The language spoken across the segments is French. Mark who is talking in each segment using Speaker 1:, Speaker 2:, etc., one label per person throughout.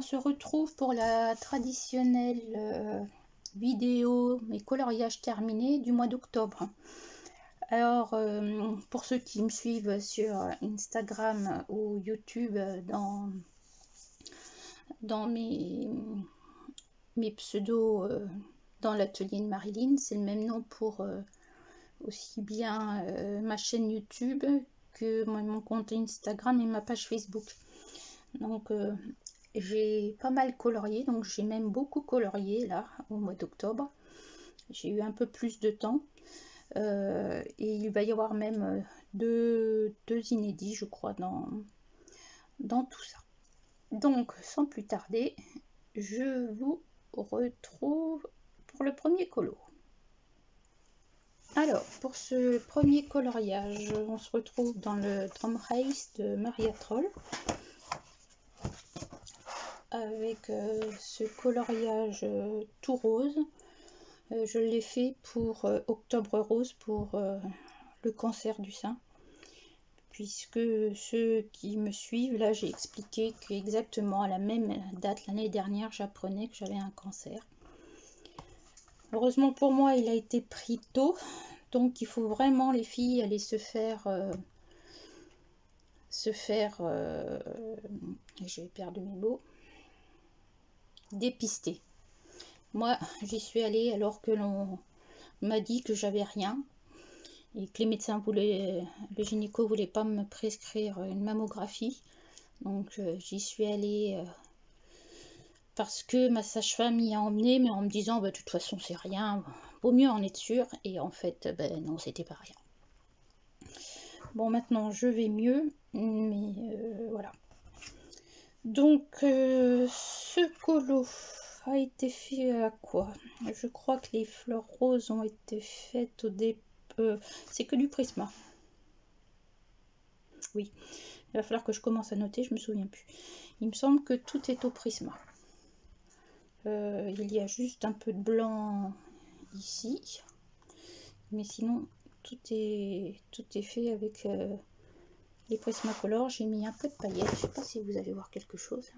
Speaker 1: on se retrouve pour la traditionnelle vidéo mes coloriages terminés du mois d'octobre. Alors pour ceux qui me suivent sur Instagram ou YouTube dans mes pseudos dans l'atelier de Marilyn, c'est le même nom pour aussi bien ma chaîne YouTube que mon compte Instagram et ma page Facebook. Donc j'ai pas mal colorié, donc j'ai même beaucoup colorié là au mois d'octobre. J'ai eu un peu plus de temps et il va y avoir même deux inédits, je crois, dans tout ça. Donc sans plus tarder, je vous retrouve pour le premier colo. Alors pour ce premier coloriage, on se retrouve dans le Drum Race de Maria Troll avec ce coloriage tout rose. Je l'ai fait pour Octobre Rose, pour le cancer du sein, puisque ceux qui me suivent, là j'ai expliqué qu'exactement à la même date l'année dernière, j'apprenais que j'avais un cancer. Heureusement pour moi, il a été pris tôt, donc il faut vraiment, les filles, aller se faire j'ai perdu mes mots, dépister. Moi, j'y suis allée alors que l'on m'a dit que j'avais rien et que les médecins voulaient, le gynéco voulait pas me prescrire une mammographie. Donc j'y suis allée parce que ma sage-femme y a emmené, mais en me disant bah, de toute façon c'est rien, vaut mieux en être sûr. Et en fait, ben non, c'était pas rien. Bon, maintenant je vais mieux, mais voilà. Donc ce colo a été fait à quoi? Je crois que les fleurs roses ont été faites au début. C'est que du Prisma. Oui, il va falloir que je commence à noter, je me souviens plus. Il me semble que tout est au Prisma. Il y a juste un peu de blanc ici, mais sinon tout est fait avec les Prismacolor. J'ai mis un peu de paillettes, je sais pas si vous allez voir quelque chose.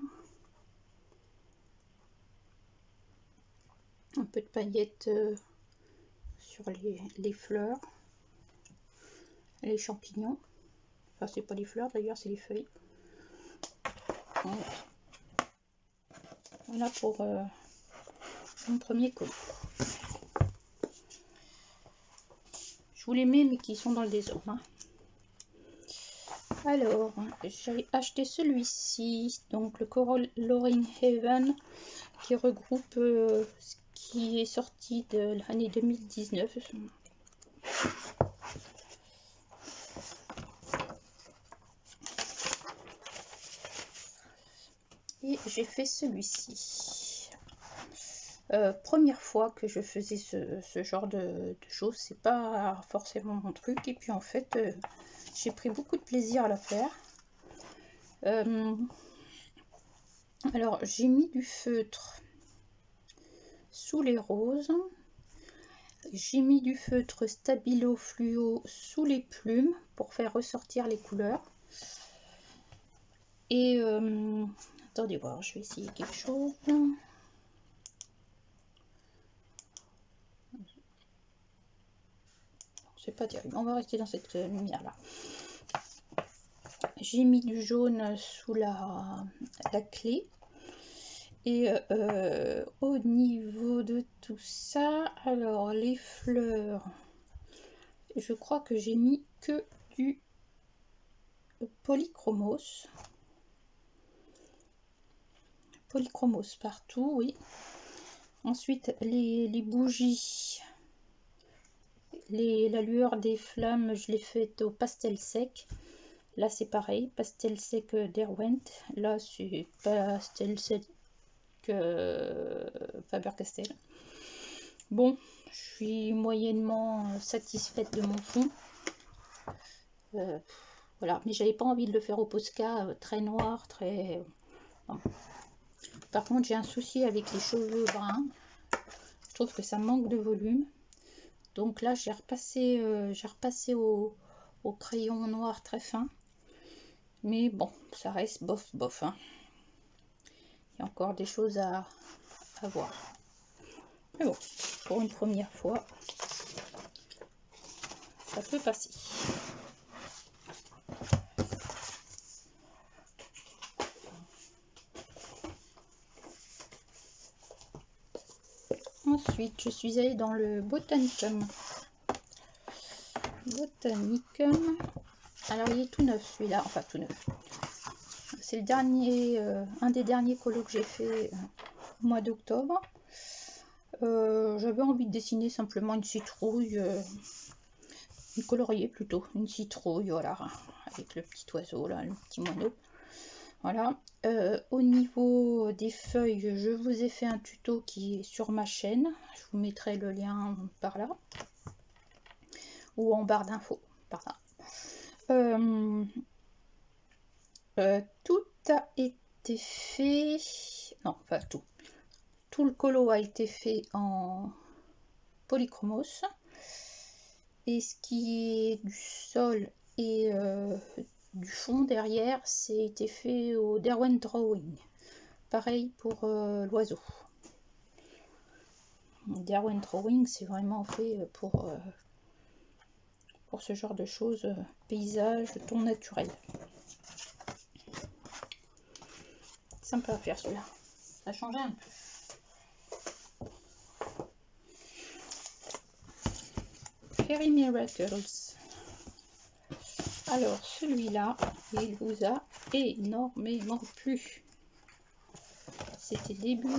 Speaker 1: Un peu de paillettes sur les fleurs, les champignons. Enfin, c'est pas les fleurs d'ailleurs, c'est les feuilles. Voilà pour mon premier colo. Je vous les mets, mais qui sont dans le désordre. Hein. Alors, j'ai acheté celui-ci, donc le Coloring Heaven, qui regroupe ce qui est sorti de l'année 2019. Et j'ai fait celui-ci. Première fois que je faisais ce genre de choses, c'est pas forcément mon truc. Et puis en fait, j'ai pris beaucoup de plaisir à la faire. Alors, j'ai mis du feutre sous les roses. J'ai mis du feutre Stabilo Fluo sous les plumes pour faire ressortir les couleurs. Et attendez voir, je vais essayer quelque chose. C'est pas terrible, on va rester dans cette lumière là. J'ai mis du jaune sous la clé. Et au niveau de tout ça, alors les fleurs, je crois que j'ai mis que du polychromos. Polychromos partout, oui. Ensuite, les bougies, la lueur des flammes, je l'ai faite au pastel sec. Là, c'est pareil, pastel sec Derwent. Là, c'est pastel sec Faber-Castell. Bon, je suis moyennement satisfaite de mon fond. Voilà, mais j'avais pas envie de le faire au Posca très noir, très... Bon. Par contre, j'ai un souci avec les cheveux bruns. Je trouve que ça manque de volume. Donc là, j'ai repassé au crayon noir très fin. Mais bon, ça reste bof bof. Hein. y a encore des choses à voir. Mais bon, pour une première fois, ça peut passer. Ensuite, je suis allée dans le Botanicum. Alors, il est tout neuf celui-là, enfin tout neuf. C'est le dernier, un des derniers colos que j'ai fait au mois d'octobre. J'avais envie de dessiner simplement une citrouille, une colorier plutôt, une citrouille, voilà, avec le petit oiseau là, le petit moineau. Voilà. Au niveau des feuilles, je vous ai fait un tuto qui est sur ma chaîne. Je vous mettrai le lien par là. Ou en barre d'infos, par là. Tout a été fait... Non, pas tout. Tout le colo a été fait en polychromos. Et ce qui est du sol et du fond derrière, c'est été fait au Derwent Drawing. Pareil pour l'oiseau. Derwent Drawing, c'est vraiment fait pour ce genre de choses, paysage, ton naturel. Sympa à faire celui-là. Ça a changé un peu. Fairy Miracles. Alors celui-là, il vous a énormément plu. C'était début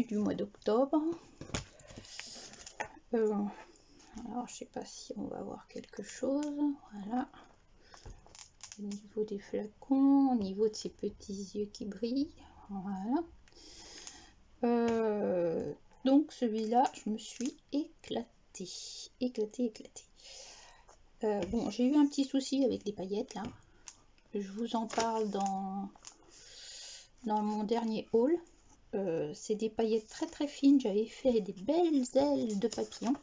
Speaker 1: du mois d'octobre. Alors je sais pas si on va voir quelque chose. Voilà. Au niveau des flacons, au niveau de ces petits yeux qui brillent. Voilà. Donc celui-là, je me suis éclatée. Bon, j'ai eu un petit souci avec les paillettes là. Je vous en parle dans mon dernier haul. C'est des paillettes très fines. J'avais fait des belles ailes de papillon.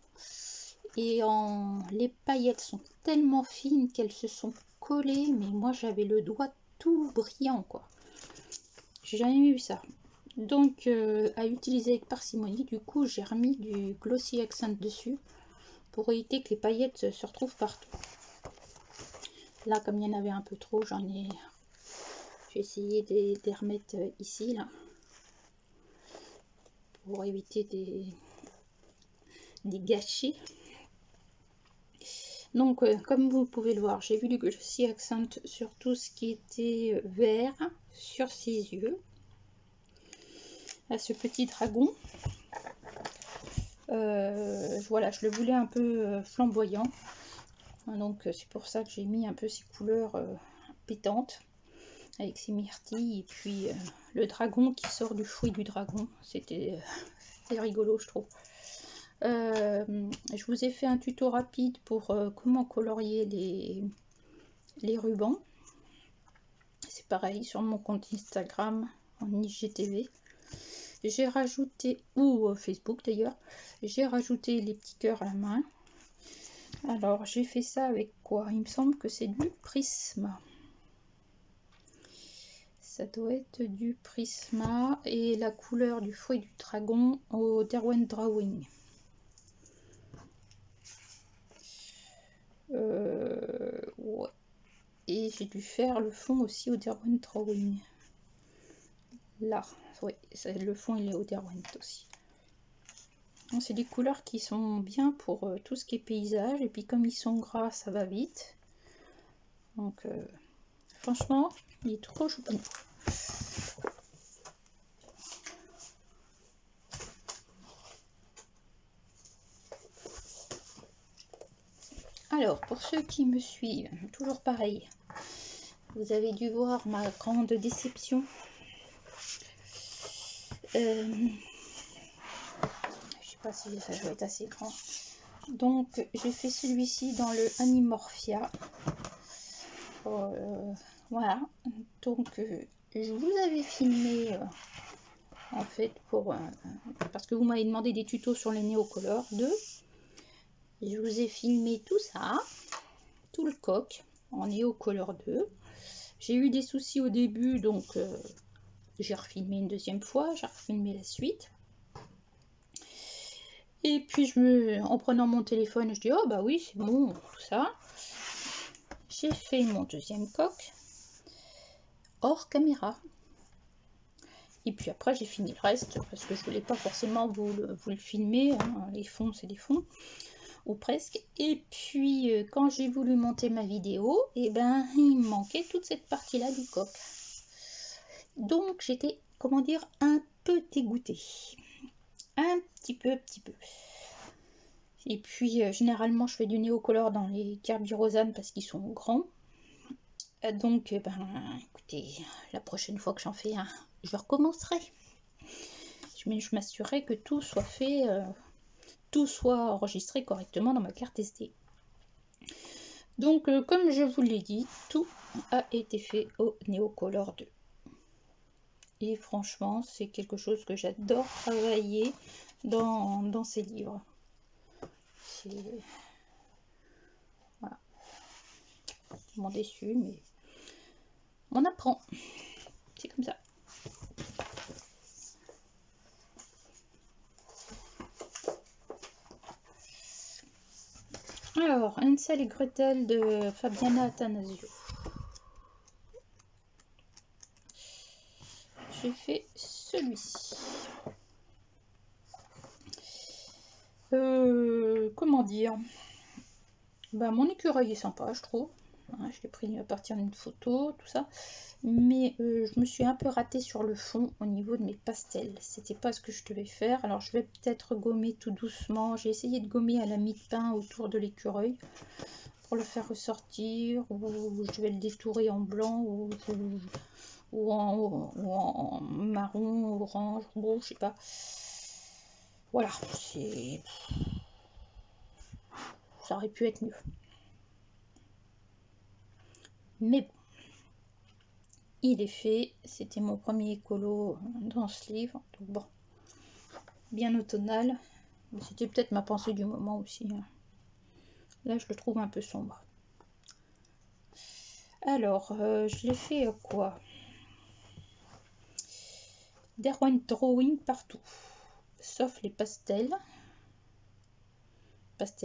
Speaker 1: Et les paillettes sont tellement fines qu'elles se sont collées. Mais moi, j'avais le doigt tout brillant, quoi. J'ai jamais vu ça. Donc, à utiliser avec parcimonie. Du coup, j'ai remis du Glossy Accent dessus pour éviter que les paillettes se retrouvent partout. Là, comme il y en avait un peu trop, j'ai essayé de les remettre ici, là, pour éviter des gâchis. Donc, comme vous pouvez le voir, j'ai vu du Glossy Accent sur tout ce qui était vert, sur ses yeux, à ce petit dragon. Voilà, je le voulais un peu flamboyant. Donc c'est pour ça que j'ai mis un peu ces couleurs pétantes avec ces myrtilles et puis le dragon qui sort du fruit du dragon. C'était rigolo, je trouve. Je vous ai fait un tuto rapide pour comment colorier les rubans. C'est pareil sur mon compte Instagram en IGTV. J'ai rajouté, ou Facebook d'ailleurs, j'ai rajouté les petits cœurs à la main. Alors j'ai fait ça avec quoi? Il me semble que c'est du Prisma. Ça doit être du Prisma et la couleur du fruit du dragon au Derwent Drawing. Ouais. Et j'ai dû faire le fond aussi au Derwent Drawing. Là, oui, le fond il est au Derwent aussi. C'est des couleurs qui sont bien pour tout ce qui est paysage, et puis comme ils sont gras, ça va vite. Donc franchement, il est trop choupi. Alors, pour ceux qui me suivent, toujours pareil, vous avez dû voir ma grande déception. Je sais pas si ça doit être assez grand. Donc, j'ai fait celui-ci dans le Animorphia. Voilà. Donc, je vous avais filmé, en fait, parce que vous m'avez demandé des tutos sur les Neocolor 2. Je vous ai filmé tout ça, tout le coq en Neocolor 2. J'ai eu des soucis au début, donc j'ai refilmé une deuxième fois, j'ai refilmé la suite. Et puis en prenant mon téléphone, je dis oh bah oui c'est bon, tout ça. J'ai fait mon deuxième coq hors caméra. Et puis après j'ai fini le reste parce que je voulais pas forcément vous le filmer, hein. Les fonds c'est des fonds, ou presque. Et puis quand j'ai voulu monter ma vidéo, et ben il me manquait toute cette partie là du coq. Donc j'étais, comment dire, un peu dégoûtée. Un petit peu. Et puis généralement je fais du néocolor dans les Kerberosanes parce qu'ils sont grands. Donc ben écoutez, la prochaine fois que j'en fais un, je recommencerai. Je m'assurerai que tout soit fait, tout soit enregistré correctement dans ma carte SD. Donc comme je vous l'ai dit, tout a été fait au Neocolor 2. Et franchement, c'est quelque chose que j'adore travailler dans ces livres. Voilà. Je m'en déçu, mais on apprend. C'est comme ça. Alors, Hansel et Gretel de Fabiana Attanasio. J'ai fait celui-ci. Comment dire, bah, mon écureuil est sympa, je trouve. Hein, je l'ai pris à partir d'une photo, tout ça. Mais je me suis un peu ratée sur le fond au niveau de mes pastels. C'était pas ce que je devais faire. Alors je vais peut-être gommer tout doucement. J'ai essayé de gommer à la mie-de-pain autour de l'écureuil pour le faire ressortir. Ou je vais le détourer en blanc ou en marron, orange, bon, je sais pas. Voilà, ça aurait pu être mieux. Mais bon, il est fait. C'était mon premier écolo dans ce livre. Donc bon, bien automnal. C'était peut-être ma pensée du moment aussi. Là, je le trouve un peu sombre. Alors, je l'ai fait quoi? Derwent Drawing partout, sauf les pastels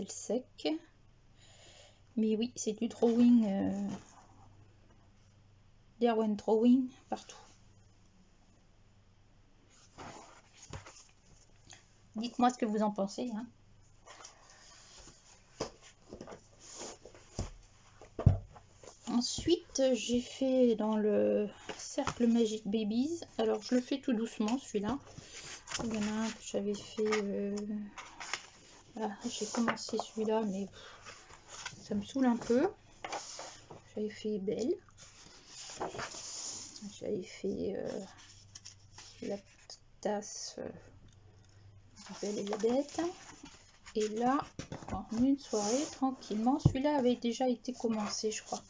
Speaker 1: secs. Mais oui, c'est du drawing, Derwent Drawing partout. Dites-moi ce que vous en pensez. Hein. Ensuite, j'ai fait dans le Cercle Magic Babies. Alors, je le fais tout doucement, celui-là. Il y en a un que j'avais fait... Voilà, j'ai commencé celui-là, mais ça me saoule un peu. J'avais fait Belle. J'avais fait la tasse Belle et la Bête. Et là, en une soirée, tranquillement, celui-là avait déjà été commencé, je crois.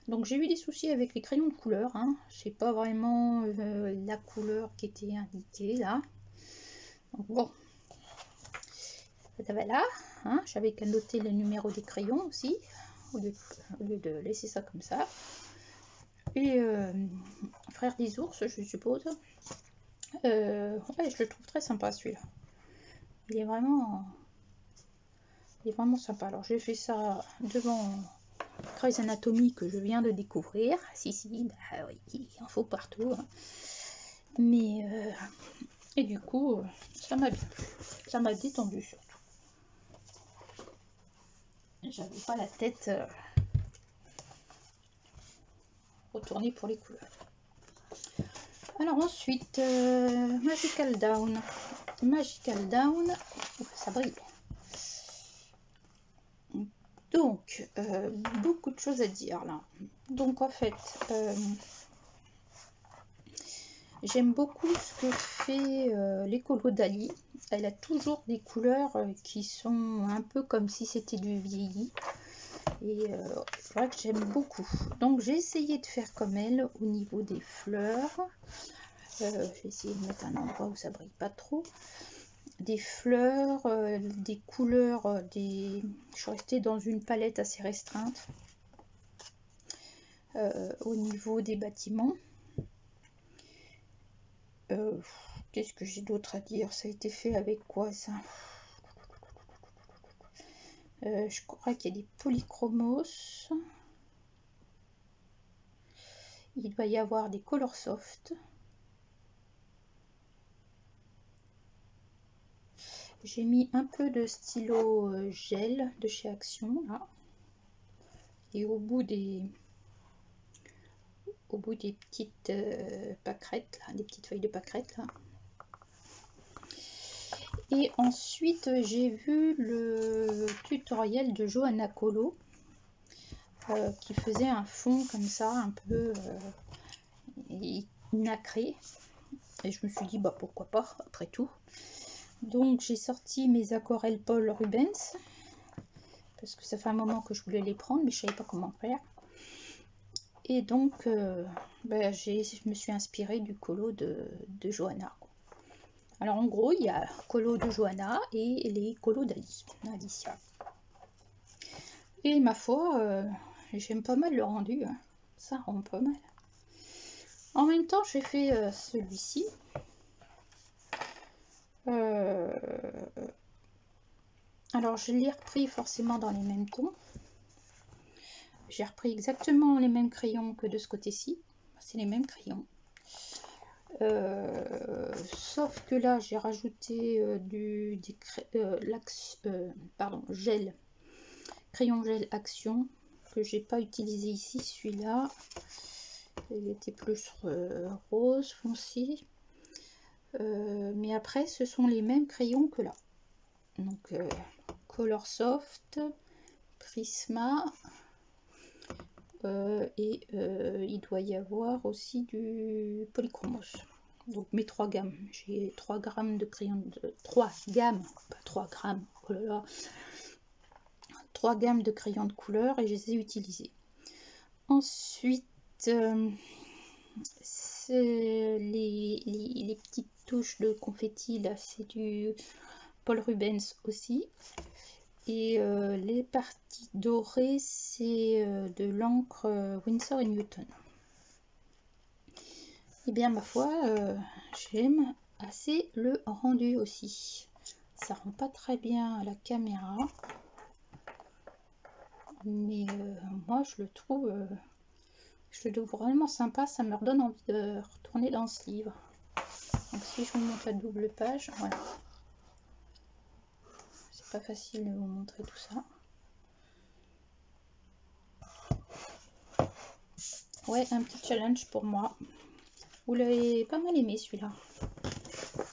Speaker 1: Donc j'ai eu des soucis avec les crayons de couleur. Hein. Je sais pas vraiment la couleur qui était indiquée là. Donc bon, voilà. Hein. J'avais qu'à noter le numéro des crayons aussi, au lieu de laisser ça comme ça. Et Frère des ours, je suppose. Ouais, je le trouve très sympa celui-là. Il est vraiment sympa. Alors j'ai fait ça devant Grey's Anatomy que je viens de découvrir. Si, bah oui, il en faut partout. Hein. Mais et du coup, ça m'a bien plu. Ça m'a détendu surtout. J'avais pas la tête retournée pour les couleurs. Alors ensuite, Magical Down. Magical Down, ça brille. Donc, beaucoup de choses à dire là. Donc en fait, j'aime beaucoup ce que fait l'écolo Dali. Elle a toujours des couleurs qui sont un peu comme si c'était du vieilli. Et c'est vrai que j'aime beaucoup. Donc j'ai essayé de faire comme elle au niveau des fleurs. J'ai essayé de mettre un endroit où ça brille pas trop. Des fleurs, des couleurs, je suis restée dans une palette assez restreinte. au niveau des bâtiments. Qu'est-ce que j'ai d'autre à dire? Ça a été fait avec quoi ça? Je crois qu'il y a des polychromos. Il doit y avoir des color soft. J'ai mis un peu de stylo gel de chez Action là. Et au bout des petites pâquerettes là, des petites feuilles de pâquerettes là. Et ensuite j'ai vu le tutoriel de Johanna Colo qui faisait un fond comme ça un peu nacré, et je me suis dit bah pourquoi pas après tout. Donc j'ai sorti mes aquarelles Paul Rubens parce que ça fait un moment que je voulais les prendre mais je savais pas comment faire. Et donc je me suis inspirée du colo de Johanna. Alors en gros, il y a colo de Johanna et les colos d'Alicia. Et ma foi, j'aime pas mal le rendu, hein. Ça rend pas mal. En même temps, j'ai fait celui-ci. Alors je l'ai repris forcément dans les mêmes tons. J'ai repris exactement les mêmes crayons que de ce côté-ci. C'est les mêmes crayons. Sauf que là j'ai rajouté gel, crayon gel Action que j'ai pas utilisé ici. Celui-là il était plus rose foncé, mais après ce sont les mêmes crayons que là, donc Color Soft, Prisma, et il doit y avoir aussi du Polychromos. Donc mes 3 gammes, j'ai 3 grammes de crayon de 3 gammes, pas 3 grammes, oh là là, 3 gammes de crayons de couleur et je les ai utilisés. Ensuite les petites touches de confetti là, c'est du Paul Rubens aussi. Et les parties dorées, c'est de l'encre Winsor & Newton. Et bien ma foi, j'aime assez le rendu aussi. Ça rend pas très bien à la caméra, mais moi je le trouve vraiment sympa. Ça me redonne envie de retourner dans ce livre. Donc si je vous montre la double page, voilà. C'est pas facile de vous montrer tout ça. Ouais, un petit challenge pour moi. Vous l'avez pas mal aimé celui-là.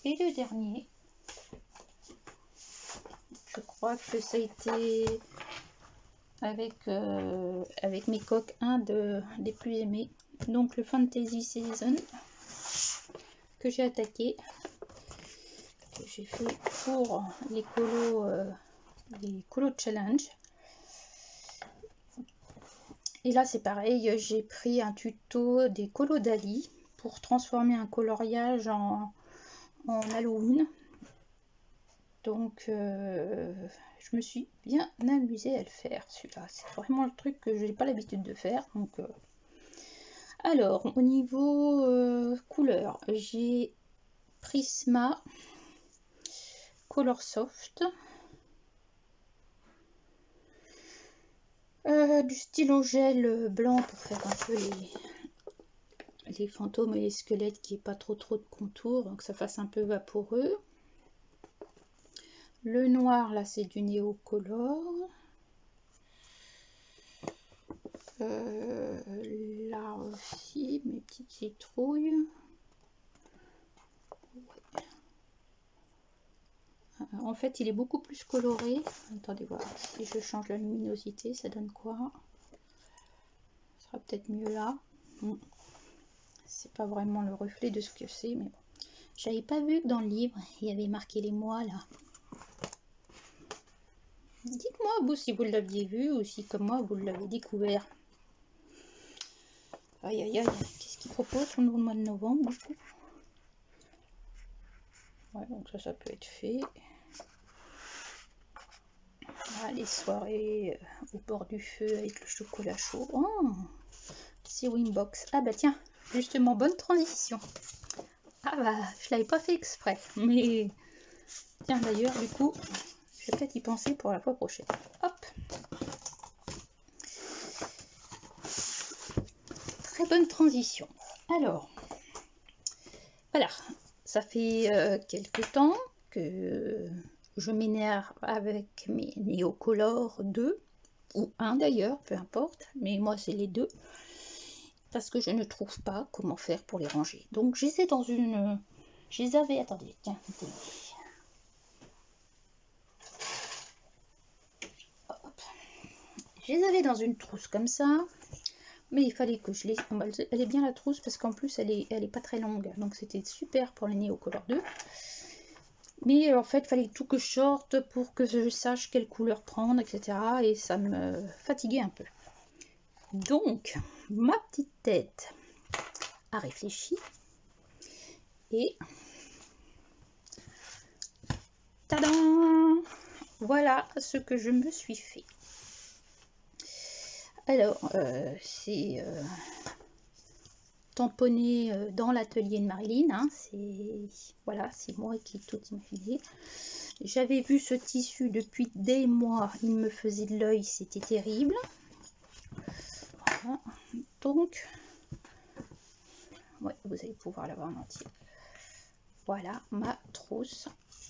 Speaker 1: Et le dernier, je crois que ça a été avec mes coques un des plus aimés. Donc le Fantasy Season que j'ai attaqué, que j'ai fait pour les colos challenge. Et là c'est pareil, j'ai pris un tuto des colos Dali pour transformer un coloriage en Halloween. Donc je me suis bien amusée à le faire celui-là. C'est vraiment le truc que j'ai pas l'habitude de faire. Donc alors au niveau couleur, j'ai Prisma Color Soft, du stylo gel blanc pour faire un peu les fantômes et les squelettes, qui est pas trop de contours, donc ça fasse un peu vaporeux. Le noir là c'est du Neocolor. Là aussi mes petites citrouilles. Ouais. En fait il est beaucoup plus coloré. Attendez voir si je change la luminosité ça donne quoi. Ça sera peut-être mieux là. C'est pas vraiment le reflet de ce que c'est, mais bon. J'avais pas vu que dans le livre il y avait marqué les mois là. Dites-moi vous si vous l'aviez vu ou si comme moi vous l'avez découvert. Aïe aïe aïe, qu'est-ce qu'il propose pour le mois de novembre du coup? Ouais, donc ça peut être fait. Ah, les soirées au bord du feu avec le chocolat chaud. Oh, c'est Wimbox. Ah bah tiens, justement, bonne transition. Ah bah, je l'avais pas fait exprès, mais tiens d'ailleurs, du coup, je vais peut-être y penser pour la fois prochaine. Hop. Très bonne transition. Alors, voilà, ça fait quelques temps que je m'énerve avec mes Neocolor 2, ou 1 d'ailleurs, peu importe, mais moi c'est les deux, parce que je ne trouve pas comment faire pour les ranger. Donc j'essaie dans une... Je les avais... Attendez, tiens, hop. Je les avais dans une trousse comme ça, mais il fallait que je les... Elle est bien la trousse, parce qu'en plus elle est pas très longue, donc c'était super pour les Neocolor 2. Mais en fait, il fallait tout que je sorte pour que je sache quelle couleur prendre, etc. Et ça me fatiguait un peu. Donc, ma petite tête a réfléchi. Et... tadam! Voilà ce que je me suis fait. Alors, c'est tamponné dans l'atelier de Marilyn. Hein, voilà, c'est moi qui ai tout imaginé. J'avais vu ce tissu depuis des mois, il me faisait de l'œil, c'était terrible. Voilà. Donc, ouais, vous allez pouvoir la voir en entier. Voilà ma trousse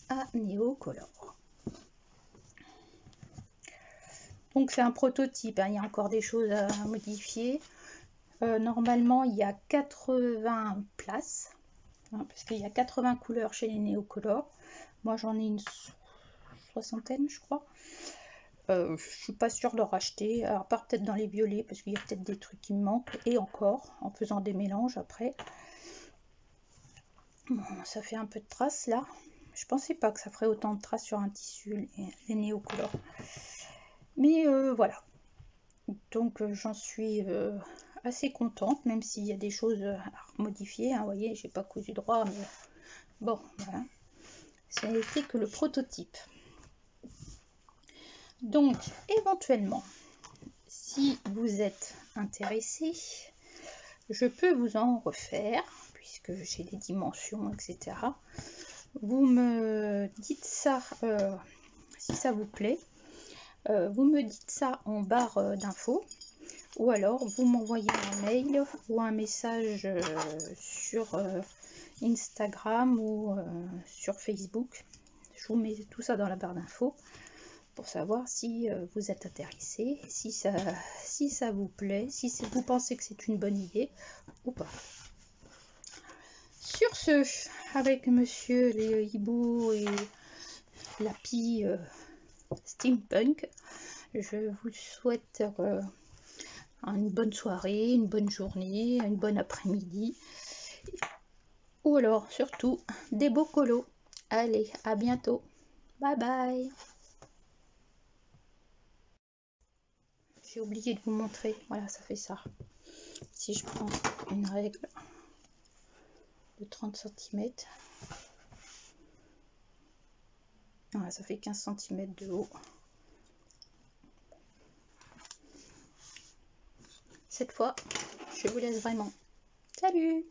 Speaker 1: à Neocolor. Donc c'est un prototype, hein, il y a encore des choses à modifier. Normalement, il y a 80 places, hein, parce qu'il y a 80 couleurs chez les Neocolor. Moi, j'en ai une soixantaine, je crois. Je suis pas sûre de le racheter, à part peut-être dans les violets, parce qu'il y a peut-être des trucs qui me manquent, et encore, en faisant des mélanges après. Bon, ça fait un peu de traces là. Je pensais pas que ça ferait autant de traces sur un tissu, les Neocolor. Mais voilà. Donc j'en suis assez contente, même s'il y a des choses à modifier. Hein, vous voyez, j'ai pas cousu droit, mais bon, voilà. Ce n'était que le prototype. Donc, éventuellement, si vous êtes intéressé, je peux vous en refaire, puisque j'ai les dimensions, etc. Vous me dites ça si ça vous plaît. Vous me dites ça en barre d'infos, ou alors vous m'envoyez un mail ou un message sur Instagram ou sur Facebook. Je vous mets tout ça dans la barre d'infos pour savoir si vous êtes intéressé, si ça vous plaît, si vous pensez que c'est une bonne idée ou pas. Sur ce, avec monsieur les hiboux et l'Happy Steampunk, je vous souhaite une bonne soirée, une bonne journée, une bonne après-midi, ou alors surtout des beaux colos. Allez, à bientôt, bye bye. J'ai oublié de vous montrer, voilà, ça fait ça. Si je prends une règle de 30 cm, voilà, ça fait 15 cm de haut. Cette fois, je vous laisse vraiment. Salut!